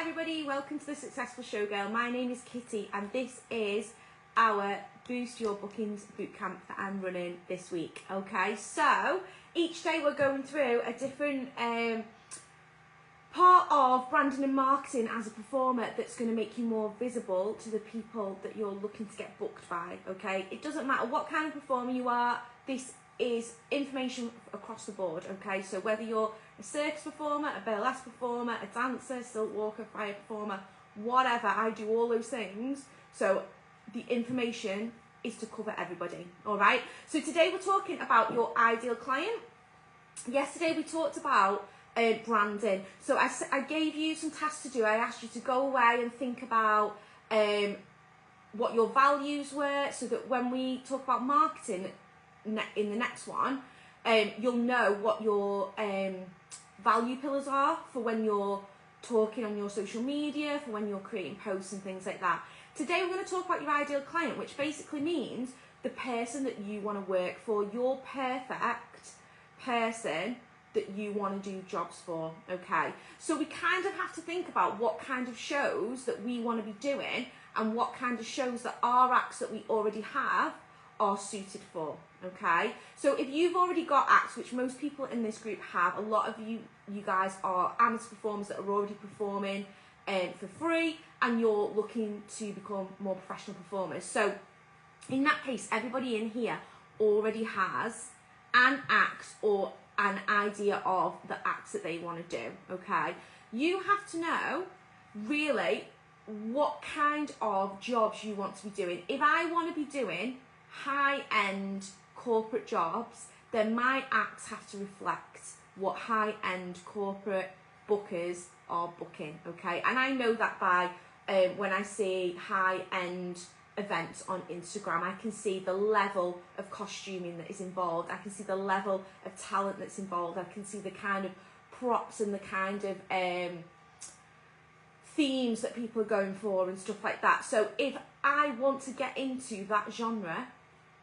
everybody, welcome to the Successful Showgirl. My name is Kitty and this is our Boost Your Bookings bootcamp that I'm running this week. Okay, so each day we're going through a different part of branding and marketing as a performer that's going to make you more visible to the people that you're looking to get booked by. Okay, it doesn't matter what kind of performer you are, this is information across the board. Okay, so whether you're a circus performer, a burlesque performer, a dancer, silk walker, fire performer, whatever, I do all those things. So the information is to cover everybody. All right, so today we're talking about your ideal client. Yesterday we talked about branding. So I gave you some tasks to do. I asked you to go away and think about what your values were, so that when we talk about marketing in the next one, you'll know what your value pillars are for when you're talking on your social media, for when you're creating posts and things like that. Today we're going to talk about your ideal client, which basically means the person that you want to work for, your perfect person that you want to do jobs for. Okay, so we kind of have to think about what kind of shows that we want to be doing and what kind of shows that our acts that we already have are suited for. Okay, so if you've already got acts, which most people in this group have, a lot of you guys are amateur performers that are already performing for free, and you're looking to become more professional performers. So in that case, everybody in here already has an act or an idea of the acts that they want to do. Okay, you have to know really what kind of jobs you want to be doing. If I want to be doing high-end corporate jobs, then my acts have to reflect what high-end corporate bookers are booking. Okay, and I know that by when I see high-end events on Instagram, I can see the level of costuming that is involved, I can see the level of talent that's involved, I can see the kind of props and the kind of themes that people are going for and stuff like that. So if I want to get into that genre,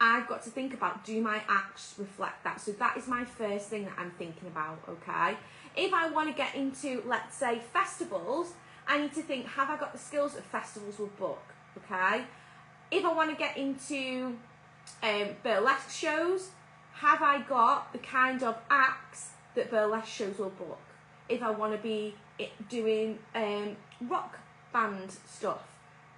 I've got to think about, do my acts reflect that? So that is my first thing that I'm thinking about. Okay, if I want to get into, let's say, festivals, I need to think, have I got the skills that festivals will book? Okay, if I want to get into burlesque shows, have I got the kind of acts that burlesque shows will book? If I want to be doing rock band stuff,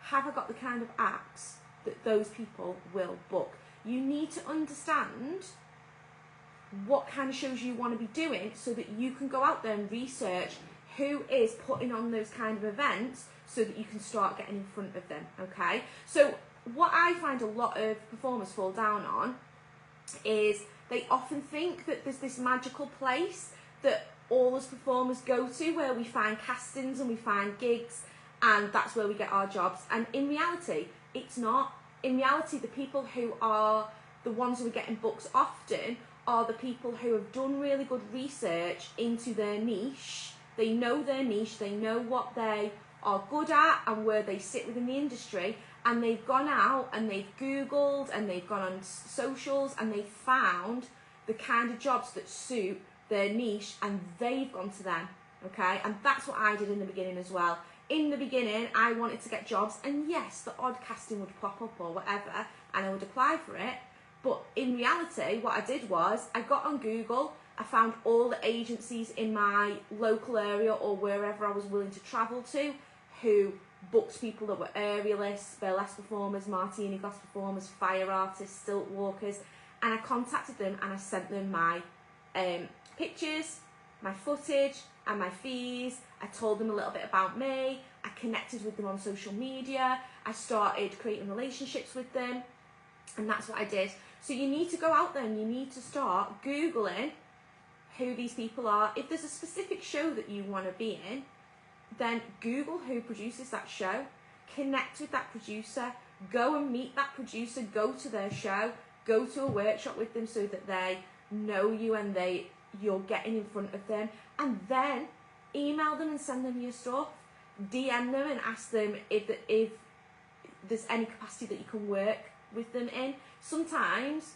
have I got the kind of acts that those people will book? You need to understand what kind of shows you want to be doing so that you can go out there and research who is putting on those kind of events so that you can start getting in front of them. Okay, so what I find a lot of performers fall down on is they often think that there's this magical place that all us performers go to where we find castings and we find gigs and that's where we get our jobs, and in reality it's not. In reality, the people who are the ones who are getting booked often are the people who have done really good research into their niche. They know their niche, they know what they are good at and where they sit within the industry, and they've gone out and they've Googled and they've gone on socials and they've found the kind of jobs that suit their niche and they've gone to them. Okay, and that's what I did in the beginning as well. In the beginning, I wanted to get jobs, and yes, the odd casting would pop up or whatever, and I would apply for it. But in reality, what I did was, I got on Google, I found all the agencies in my local area or wherever I was willing to travel to, who booked people that were aerialists, burlesque performers, martini glass performers, fire artists, silk walkers, and I contacted them and I sent them my pictures, my footage, and my fees. I told them a little bit about me. I connected with them on social media. I started creating relationships with them, and that's what I did. So you need to go out there and you need to start Googling who these people are. If there's a specific show that you want to be in, then Google who produces that show, connect with that producer, go and meet that producer, go to their show, go to a workshop with them so that they know you and you're getting in front of them, and then email them and send them your stuff, DM them and ask them if there's any capacity that you can work with them in. Sometimes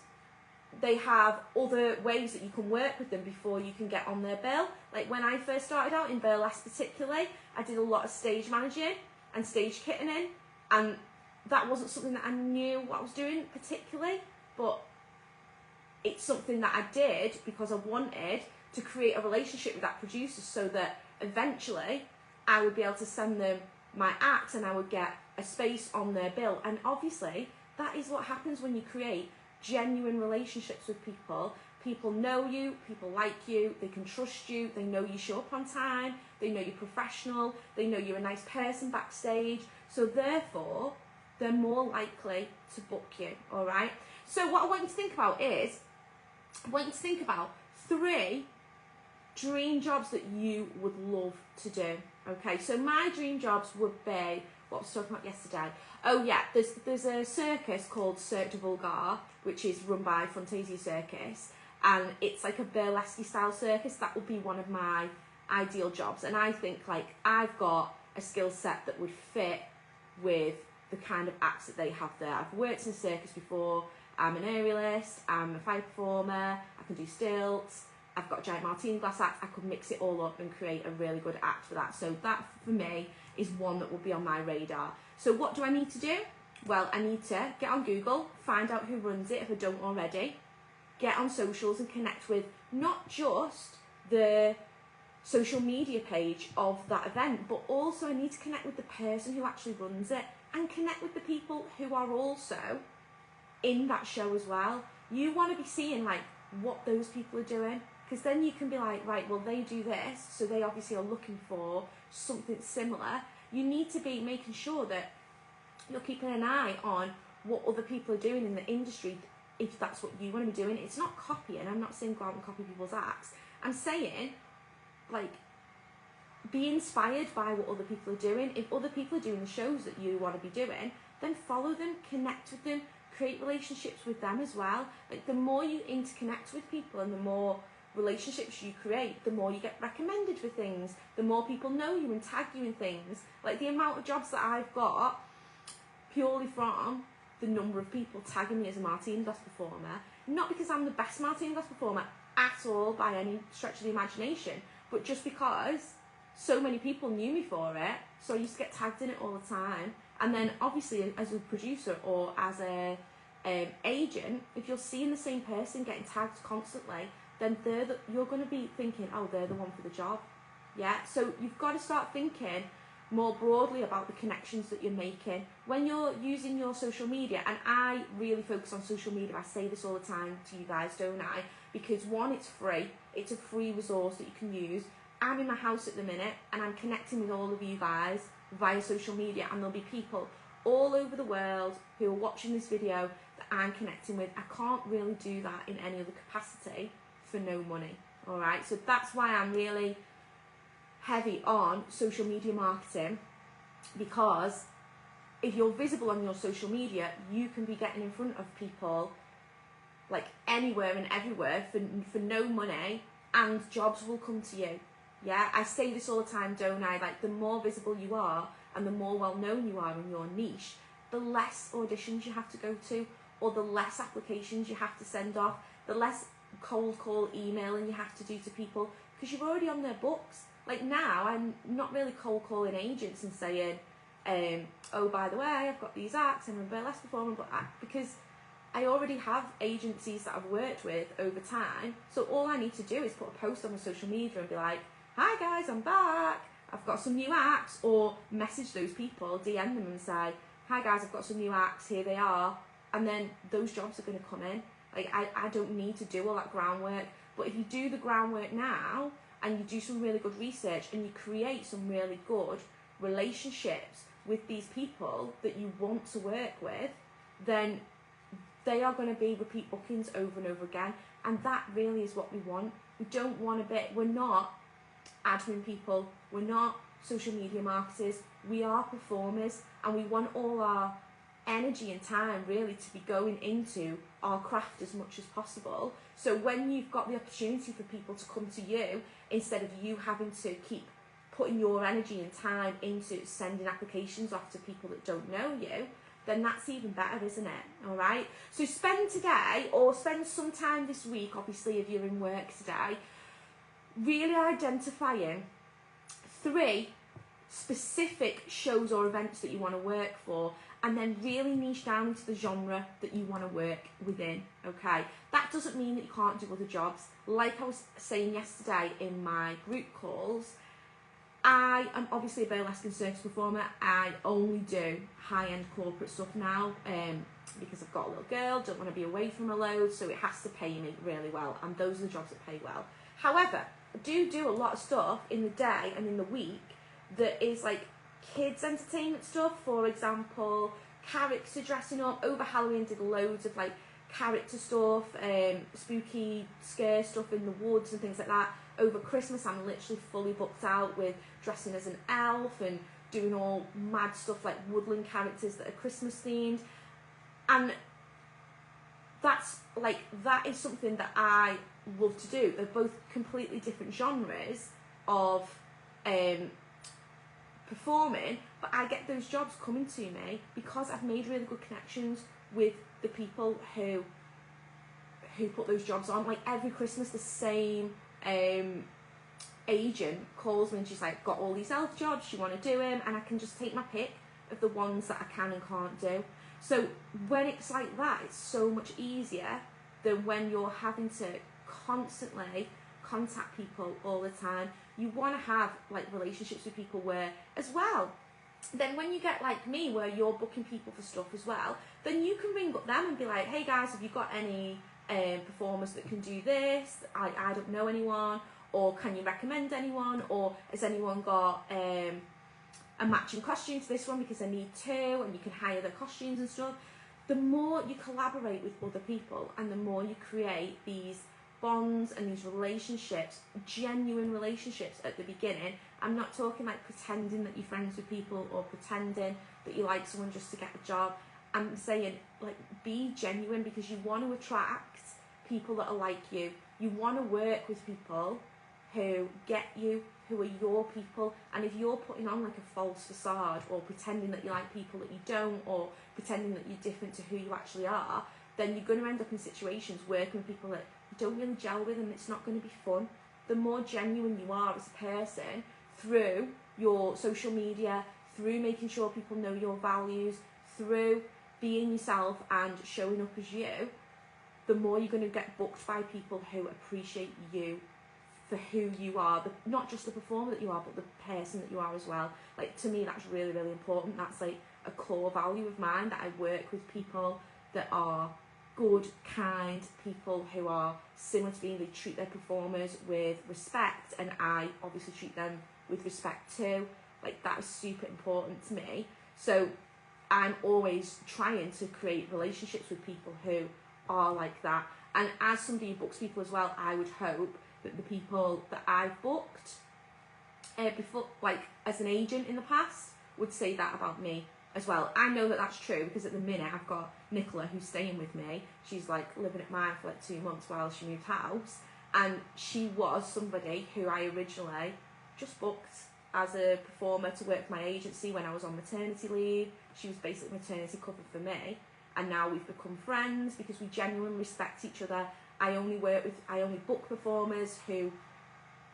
they have other ways that you can work with them before you can get on their bill. Like when I first started out in burlesque particularly, I did a lot of stage managing and stage kittening, and that wasn't something that I knew what I was doing particularly, but it's something that I did because I wanted to create a relationship with that producer so that eventually I would be able to send them my acts and I would get a space on their bill. And obviously that is what happens when you create genuine relationships with people. People know you, people like you, they can trust you, they know you show up on time, they know you're professional, they know you're a nice person backstage, so therefore they're more likely to book you. All right, so what I want you to think about is, I want you to think about 3 dream jobs that you would love to do. Okay, so my dream jobs would be what I was talking about yesterday. Oh yeah, there's a circus called Cirque du Vulgar, which is run by Fantasia Circus, and it's like a burlesque style circus. That would be one of my ideal jobs, and I think like I've got a skill set that would fit with the kind of acts that they have there. I've worked in a circus before. I'm an aerialist, I'm a fire performer, I can do stilts, I've got a giant martini glass act. I could mix it all up and create a really good act for that. So that for me is one that will be on my radar. So what do I need to do? Well, I need to get on Google, find out who runs it if I don't already, get on socials and connect with not just the social media page of that event, but also I need to connect with the person who actually runs it and connect with the people who are also in that show as well. You want to be seeing like what those people are doing, because then you can be like, right, well they do this, so they obviously are looking for something similar. You need to be making sure that you're keeping an eye on what other people are doing in the industry if that's what you want to be doing. It's not copying. I'm not saying go out and copy people's acts. I'm saying like be inspired by what other people are doing. If other people are doing the shows that you want to be doing, then follow them, connect with them, create relationships with them as well. Like the more you interconnect with people and the more relationships you create, the more you get recommended for things, the more people know you and tag you in things. Like the amount of jobs that I've got purely from the number of people tagging me as a martini glass performer, not because I'm the best martini glass performer at all by any stretch of the imagination, but just because so many people knew me for it, so I used to get tagged in it all the time. And then obviously as a producer or as a agent, if you're seeing the same person getting tagged constantly, then you're going to be thinking, oh, they're the one for the job. Yeah, so you've got to start thinking more broadly about the connections that you're making when you're using your social media. And I really focus on social media. I say this all the time to you guys, don't I? Because one, it's free. It's a free resource that you can use. I'm in my house at the minute and I'm connecting with all of you guys via social media, and there'll be people all over the world who are watching this video that I'm connecting with. I can't really do that in any other capacity for no money. All right, so that's why I'm really heavy on social media marketing, because if you're visible on your social media, you can be getting in front of people like anywhere and everywhere for no money, and jobs will come to you. Yeah, I say this all the time, don't I? Like the more visible you are and the more well known you are in your niche, the less auditions you have to go to, or the less applications you have to send off, the less cold call emailing you have to do to people, because you're already on their books. Like now, I'm not really cold calling agents and saying, oh, by the way, I've got these acts and I'm a burlesque performer, because I already have agencies that I've worked with over time. So all I need to do is put a post on my social media and be like, hi guys, I'm back, I've got some new acts, or message those people, DM them and say, hi guys, I've got some new acts, here they are, and then those jobs are going to come in. Like I don't need to do all that groundwork. But if you do the groundwork now and you do some really good research and you create some really good relationships with these people that you want to work with, then they are going to be repeat bookings over and over again. And that really is what we want. We don't want we're not admin people, we're not social media marketers, we are performers, and we want all our energy and time really to be going into our craft as much as possible. So when you've got the opportunity for people to come to you, instead of you having to keep putting your energy and time into sending applications off to people that don't know you, then that's even better, isn't it? All right. So spend today, or spend some time this week, obviously, if you're in work today, really identifying 3 specific shows or events that you want to work for, and then really niche down into the genre that you want to work within. Okay, that doesn't mean that you can't do other jobs. Like I was saying yesterday in my group calls, I am obviously a burlesque and circus performer. I only do high-end corporate stuff now, because I've got a little girl, don't want to be away from her loads, so it has to pay me really well, and those are the jobs that pay well. However, I do a lot of stuff in the day and in the week that is like kids entertainment stuff. For example, character dressing up. Over Halloween did loads of like character stuff, spooky scare stuff in the woods and things like that. Over Christmas I'm literally fully booked out with dressing as an elf and doing all mad stuff like woodland characters that are Christmas themed. And that is something that I love to do. They're both completely different genres of performing, but I get those jobs coming to me because I've made really good connections with the people who put those jobs on. Like every Christmas the same agent calls me and she's like, got all these elf jobs, you want to do them? And I can just take my pick of the ones that I can and can't do. So when it's like that, it's so much easier than when you're having to constantly contact people all the time. You want to have like relationships with people where, as well, then when you get like me where you're booking people for stuff as well, then you can ring up them and be like, hey guys, have you got any performers that can do this? I don't know anyone, or can you recommend anyone, or has anyone got a matching costume to this one because I need 2, and you can hire their costumes and stuff. The more you collaborate with other people and the more you create these bonds and these relationships, genuine relationships at the beginning. I'm not talking like pretending that you're friends with people or pretending that you like someone just to get a job. I'm saying like be genuine, because you want to attract people that are like you. You want to work with people who get you, who are your people. And if you're putting on like a false facade or pretending that you like people that you don't, or pretending that you're different to who you actually are, then you're going to end up in situations working with people that you don't really gel with, and it's not going to be fun. The more genuine you are as a person through your social media, through making sure people know your values, through being yourself and showing up as you, the more you're going to get booked by people who appreciate you for who you are, not just the performer that you are, but the person that you are as well. Like, to me, that's really, really important. That's like a core value of mine, that I work with people that are good, kind people who are similar to me. They treat their performers with respect, and I obviously treat them with respect too. Like, that is super important to me. So I'm always trying to create relationships with people who are like that. And as somebody who books people as well, I would hope that the people that I've booked before, like as an agent in the past, would say that about me as well. I know that that's true because at the minute I've got Nicola who's staying with me. She's like living at mine for like 2 months while she moved house, and she was somebody who I originally just booked as a performer to work for my agency when I was on maternity leave. She was basically maternity cover for me, and now we've become friends because we genuinely respect each other. I only book performers who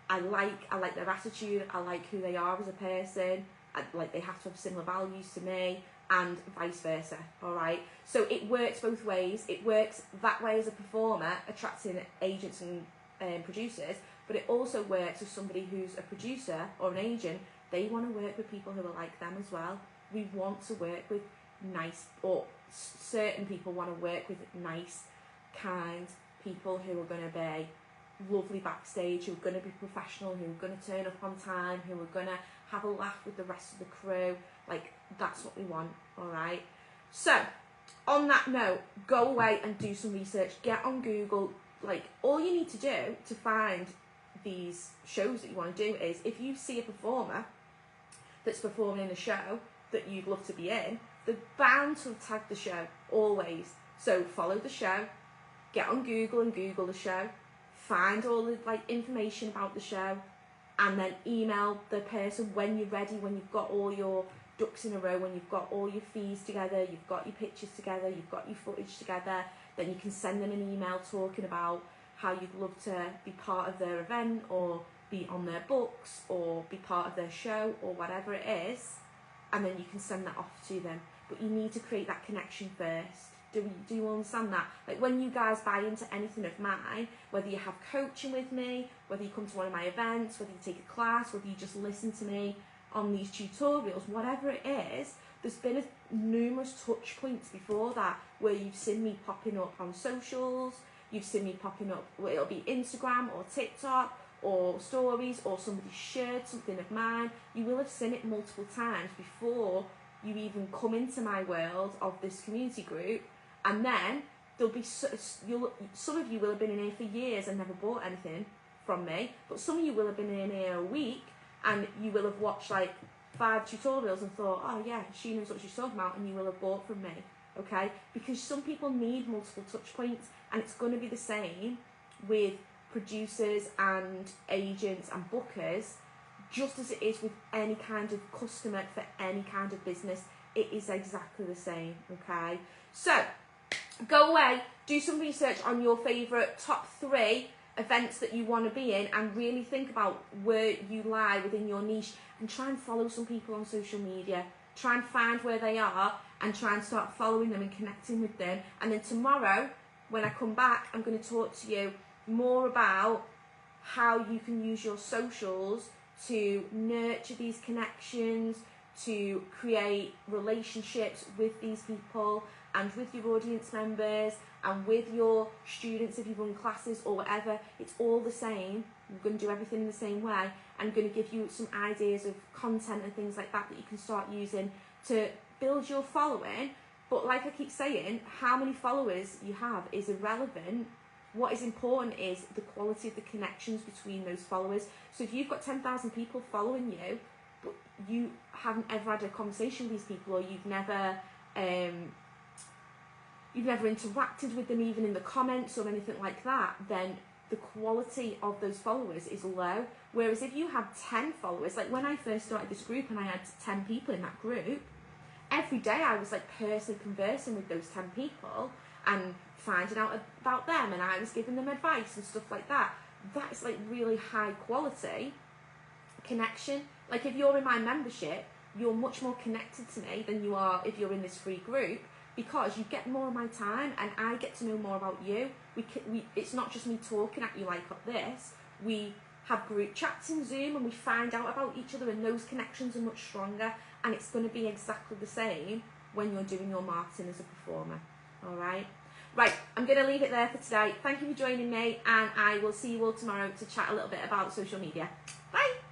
I like their attitude, I like who they are as a person, like they have to have similar values to me, and vice versa, alright? So it works both ways. It works that way as a performer, attracting agents and producers, but it also works as somebody who's a producer or an agent. They want to work with people who are like them as well. We want to work with nice, or certain people want to work with nice, kind people who are going to be lovely backstage, who are going to be professional, who are going to turn up on time, who are going to have a laugh with the rest of the crew. Like, that's what we want, alright? So, on that note, go away and do some research. Get on Google. Like, all you need to do to find these shows that you want to do is, if you see a performer that's performing in a show that you'd love to be in, they're bound to have tagged the show, always. So follow the show, get on Google and Google the show, find all the like information about the show, and then email the person when you're ready, when you've got all your ducks in a row, when you've got all your fees together, you've got your pictures together, you've got your footage together. Then you can send them an email talking about how you'd love to be part of their event, or be on their books, or be part of their show, or whatever it is, and then you can send that off to them. But you need to create that connection first. Do you understand that? Like, when you guys buy into anything of mine, whether you have coaching with me, whether you come to one of my events, whether you take a class, whether you just listen to me on these tutorials, whatever it is, there's been numerous touch points before that where you've seen me popping up on socials, you've seen me popping up, it'll be Instagram or TikTok or stories, or somebody shared something of mine. You will have seen it multiple times before you even come into my world of this community group. And then there'll be some of you will have been in here for years and never bought anything from me, but some of you will have been in here a week and you will have watched like 5 tutorials and thought, oh yeah, she knows what she's talking about, and you will have bought from me. Okay, because some people need multiple touch points, and it's going to be the same with producers and agents and bookers, just as it is with any kind of customer for any kind of business. It is exactly the same. Okay, so go away, do some research on your favourite top 3 events that you want to be in, and really think about where you lie within your niche, and try and follow some people on social media. Try and find where they are and try and start following them and connecting with them. And then tomorrow, when I come back, I'm going to talk to you more about how you can use your socials to nurture these connections, to create relationships with these people and with your audience members and with your students if you run classes or whatever. It's all the same. I'm going to do everything in the same way. I'm going to give you some ideas of content and things like that that you can start using to build your following. But like I keep saying, how many followers you have is irrelevant. What is important is the quality of the connections between those followers. So if you've got 10,000 people following you, but you haven't ever had a conversation with these people, or you've never interacted with them even in the comments or anything like that, then the quality of those followers is low. Whereas if you have 10 followers, like when I first started this group and I had 10 people in that group, every day I was like personally conversing with those 10 people and finding out about them, and I was giving them advice and stuff like that. That's like really high quality connection. Like if you're in my membership, you're much more connected to me than you are if you're in this free group, because you get more of my time and I get to know more about you. It's not just me talking at you like this. We have group chats in Zoom and we find out about each other, and those connections are much stronger, and it's going to be exactly the same when you're doing your marketing as a performer. All right? Right, I'm going to leave it there for today. Thank you for joining me, and I will see you all tomorrow to chat a little bit about social media. Bye!